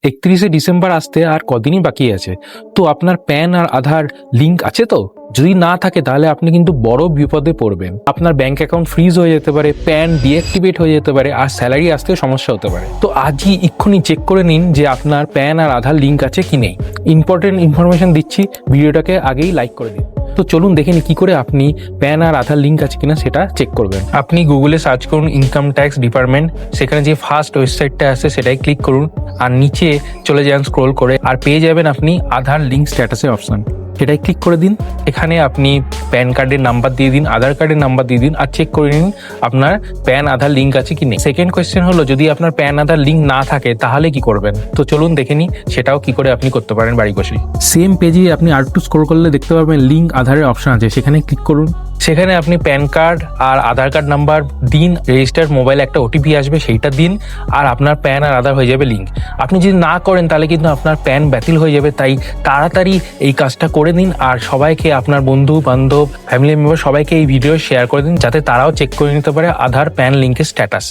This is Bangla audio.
31শে ডিসেম্বর আসতে আর কদিনই বাকি আছে। তো আপনার প্যান আর আধার লিঙ্ক আছে তো? যদি না থাকে তাহলে আপনি কিন্তু বড় বিপদে পড়বেন। আপনার ব্যাংক অ্যাকাউন্ট ফ্রিজ হয়ে যেতে পারে, প্যান ডিঅ্যাক্টিভেট হয়ে যেতে পারে, আর স্যালারি আসতেও সমস্যা হতে পারে। তো আজই এক্ষুনি চেক করে নিন যে আপনার প্যান আর আধার লিঙ্ক আছে কি নেই। ইম্পর্টেন্ট ইনফরমেশন দিচ্ছি, ভিডিওটাকে আগেই লাইক করে দিন। তো চলুন দেখে নিই কী করে আপনি প্যান আর আধার লিঙ্ক আছে কিনা সেটা চেক করবেন। আপনি গুগলে সার্চ করুন ইনকাম ট্যাক্স ডিপার্টমেন্ট, সেখানে যে ফার্স্ট ওয়েবসাইটটা আছে সেটাই ক্লিক করুন, আর নিচে চলে যান স্ক্রোল করে, আর পেয়ে যাবেন আপনি আধার লিঙ্ক স্ট্যাটাসের অপশন। এটাই ক্লিক করে দিন। এখানে আপনি প্যান কার্ডের নাম্বার দিয়ে দিন, আধার কার্ডের নাম্বার দিয়ে দিন, আর চেক করে নিন আপনার প্যান আধার লিঙ্ক আছে কি নেই। সেকেন্ড কোয়েশ্চেন হলো, যদি আপনার প্যান আধার লিঙ্ক না থাকে তাহলে কি করবেন? তো চলুন দেখে নিই সেটাও কি করে আপনি করতে পারেন বাড়ি বসেই। সেম পেজে আপনি আর একটু স্ক্রল করলে দেখতে পাবেন লিঙ্ক আধারের অপশন আছে, সেখানে ক্লিক করুন। সেখানে আপনি প্যান কার্ড আর আধার কার্ড নাম্বার দিন, রেজিস্টার্ড মোবাইলে একটা ওটিপি আসবে সেইটা দিন, আর আপনার প্যান আর আধার হয়ে যাবে লিঙ্ক। আপনি যদি না করেন তাহলে কিন্তু আপনার প্যান বাতিল হয়ে যাবে, তাই তাড়াতাড়ি এই কাজটা করে দিন। আর সবাইকে, আপনার বন্ধু বান্ধব, ফ্যামিলি মেম্বার সবাইকে এই ভিডিও শেয়ার করে দিন, যাতে তারাও চেক করে নিতে পারে আধার প্যান লিঙ্কের স্ট্যাটাস।